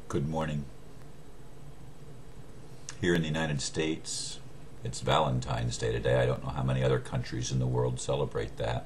Good morning. Here in the United States, it's Valentine's Day today. I don't know how many other countries in the world celebrate that,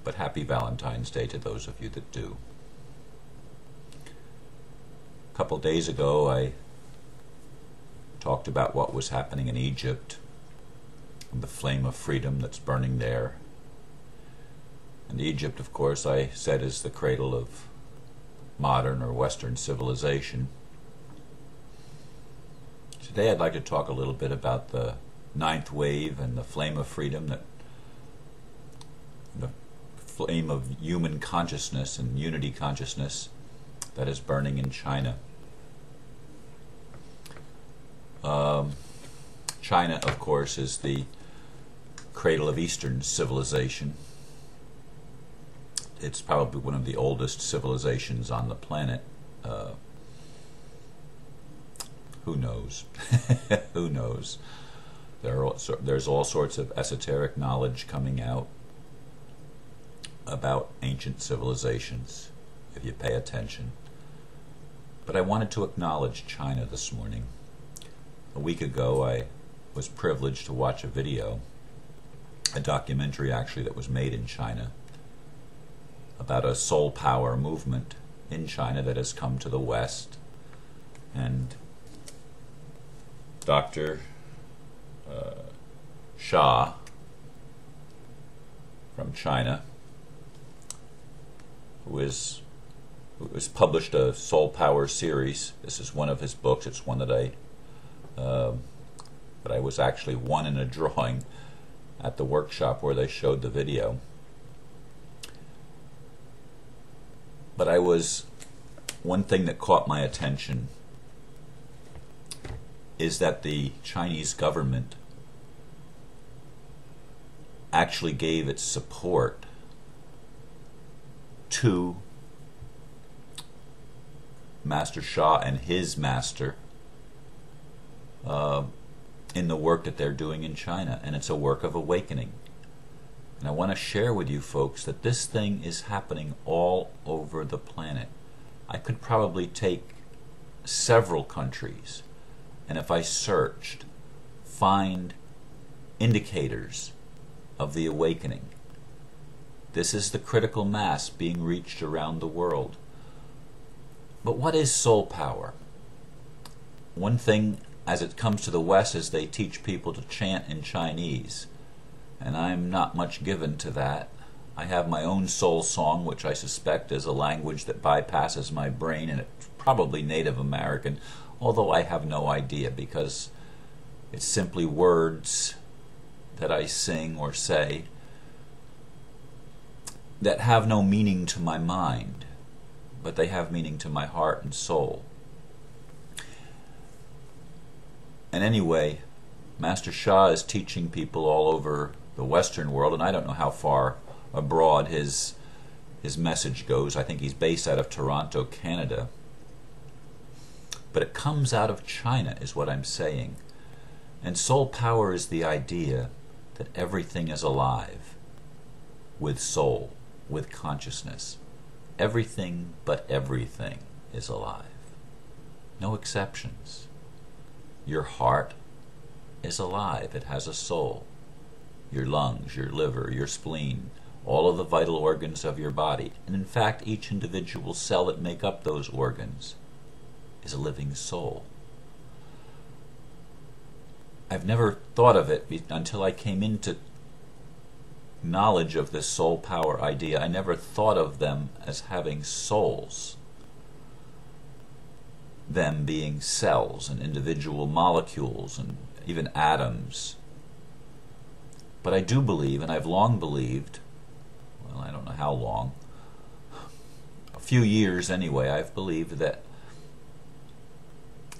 but happy Valentine's Day to those of you that do. A couple days ago, I talked about what was happening in Egypt, and the flame of freedom that's burning there. And Egypt, of course, I said is the cradle of modern or Western civilization. Today I'd like to talk a little bit about the ninth wave and the flame of freedom, the flame of human consciousness and unity consciousness that is burning in China. China, of course, is the cradle of Eastern civilization. It's probably one of the oldest civilizations on the planet. Who knows? Who knows? There's all sorts of esoteric knowledge coming out about ancient civilizations, if you pay attention. But I wanted to acknowledge China this morning. A week ago, I was privileged to watch a video, a documentary actually that was made in China, about a soul power movement in China that has come to the West. And Dr. Shah from China, who has published a soul power series. This is one of his books. It's one that I was actually won in a drawing at the workshop where they showed the video. But one thing that caught my attention is that the Chinese government actually gave its support to Master Shah and his master in the work that they're doing in China, and it's a work of awakening. And I want to share with you folks that this thing is happening all over the planet. I could probably take several countries, and if I searched, find indicators of the awakening. This is the critical mass being reached around the world. But what is soul power? One thing as it comes to the West is they teach people to chant in Chinese. And I'm not much given to that. I have my own soul song, which I suspect is a language that bypasses my brain, and it's probably Native American, although I have no idea, because it's simply words that I sing or say that have no meaning to my mind, but they have meaning to my heart and soul. And anyway, Master Shah is teaching people all over the Western world, and I don't know how far abroad his message goes. I think he's based out of Toronto, Canada. But it comes out of China, is what I'm saying. And soul power is the idea that everything is alive with soul, with consciousness. Everything but everything is alive. No exceptions. Your heart is alive. It has a soul. Your lungs, your liver, your spleen, all of the vital organs of your body, and in fact each individual cell that make up those organs is a living soul. I've never thought of it until I came into knowledge of this soul power idea. I never thought of them as having souls, them being cells and individual molecules and even atoms. But I do believe, and I've long believed, well, I don't know how long, a few years anyway, I've believed that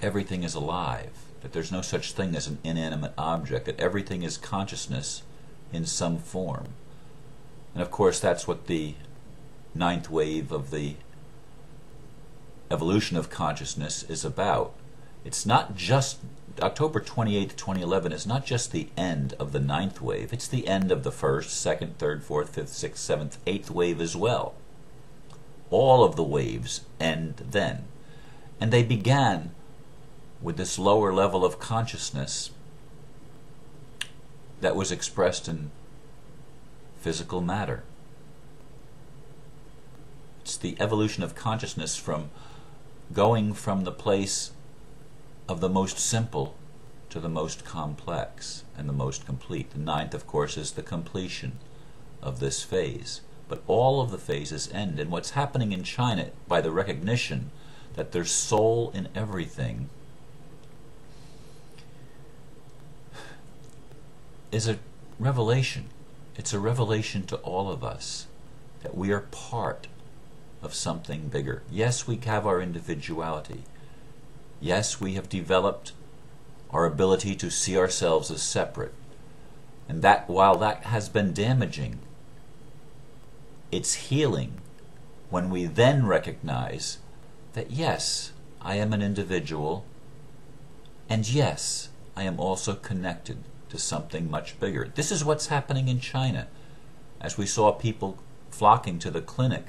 everything is alive, that there's no such thing as an inanimate object, that everything is consciousness in some form. And of course that's what the ninth wave of the evolution of consciousness is about. It's not just October 28, 2011 is not just the end of the ninth wave, it's the end of the first, second, third, fourth, fifth, sixth, seventh, eighth wave as well. All of the waves end then. And they began with this lower level of consciousness that was expressed in physical matter. It's the evolution of consciousness from going from the place of the most simple to the most complex and the most complete. The ninth, of course, is the completion of this phase. But all of the phases end. And what's happening in China, by the recognition that there's soul in everything, is a revelation. It's a revelation to all of us that we are part of something bigger. Yes, we have our individuality. Yes, we have developed our ability to see ourselves as separate. And that, while that has been damaging, it's healing when we then recognize that yes, I am an individual, and yes, I am also connected to something much bigger. This is what's happening in China. As we saw people flocking to the clinic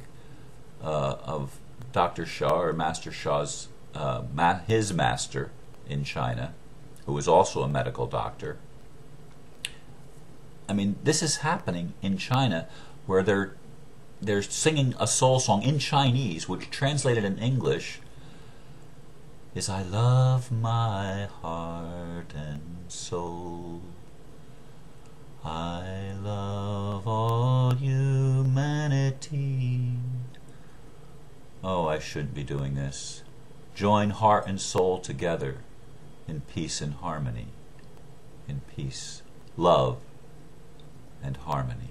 of Dr. Shah, or Master Shah's, his master in China, who was also a medical doctor. I mean, this is happening in China, where they're singing a soul song in Chinese, which translated in English is, I love my heart and soul. I love all humanity. Oh, I shouldn't be doing this. Join heart and soul together in peace and harmony. In peace, love, and harmony.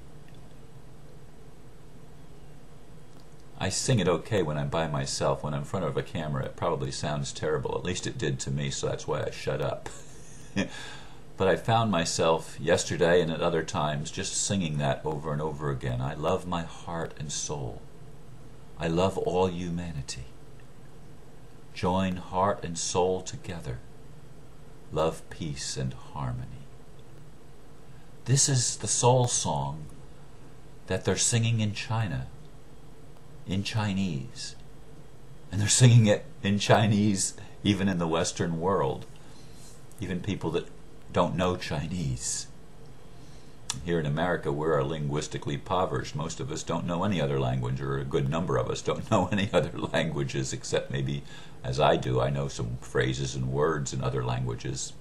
I sing it okay when I'm by myself. When I'm in front of a camera, it probably sounds terrible. At least it did to me, so that's why I shut up. But I found myself yesterday and at other times just singing that over and over again. I love my heart and soul. I love all humanity. Join heart and soul together. Love, peace, and harmony. This is the soul song that they're singing in China, in Chinese. And they're singing it in Chinese even in the Western world. Even people that don't know Chinese. Here in America, we are linguistically impoverished. Most of us don't know any other language, or a good number of us don't know any other languages, except maybe, as I do, I know some phrases and words in other languages.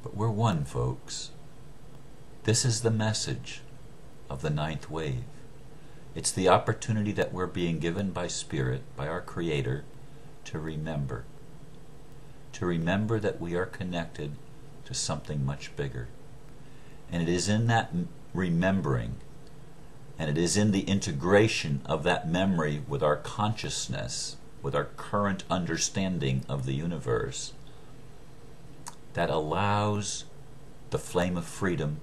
But we're one, folks. This is the message of the ninth wave. It's the opportunity that we're being given by Spirit, by our Creator, to remember. To remember that we are connected to something much bigger. And it is in that remembering, and it is in the integration of that memory with our consciousness, with our current understanding of the universe, that allows the flame of freedom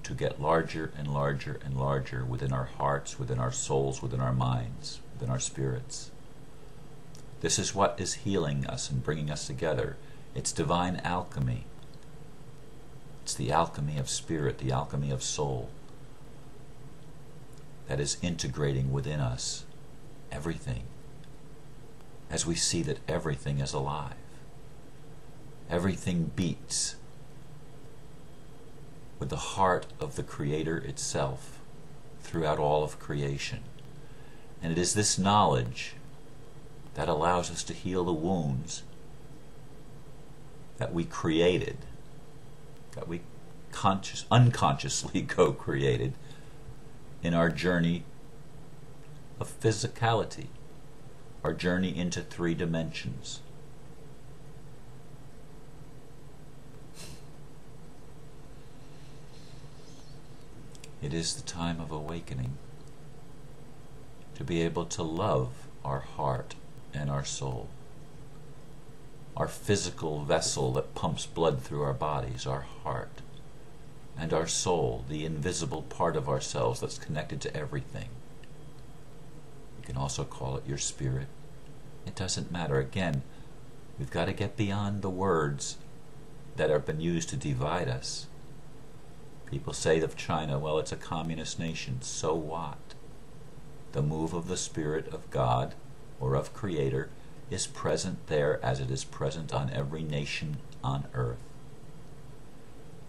to get larger and larger and larger within our hearts, within our souls, within our minds, within our spirits. This is what is healing us and bringing us together. It's divine alchemy. It's the alchemy of spirit, the alchemy of soul, that is integrating within us everything, as we see that everything is alive. Everything beats with the heart of the Creator itself throughout all of creation. And it is this knowledge that allows us to heal the wounds that we created, that we unconsciously co-created in our journey of physicality, our journey into 3 dimensions. It is the time of awakening, to be able to love our heart and our soul, our physical vessel that pumps blood through our bodies, our heart, and our soul, the invisible part of ourselves that's connected to everything. You can also call it your spirit. It doesn't matter. Again, we've got to get beyond the words that have been used to divide us. People say of China, well, it's a communist nation. So what? The move of the Spirit of God or of Creator is present there as it is present on every nation on earth.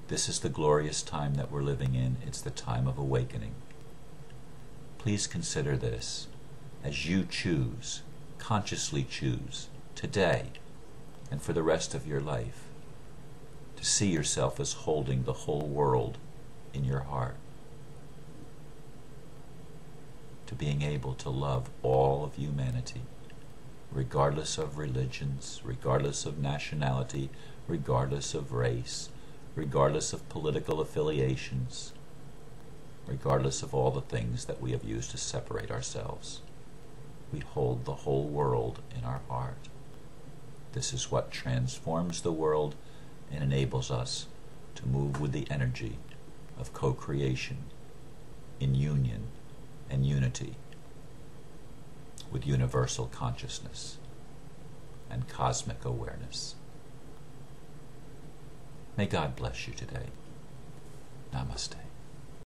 This is the glorious time that we're living in. It's the time of awakening. Please consider this as you choose, consciously choose, today and for the rest of your life, to see yourself as holding the whole world in your heart, to being able to love all of humanity, regardless of religions, regardless of nationality, regardless of race, regardless of political affiliations, regardless of all the things that we have used to separate ourselves. We hold the whole world in our heart. This is what transforms the world and enables us to move with the energy of co-creation in union and unity with universal consciousness and cosmic awareness. May God bless you today. Namaste.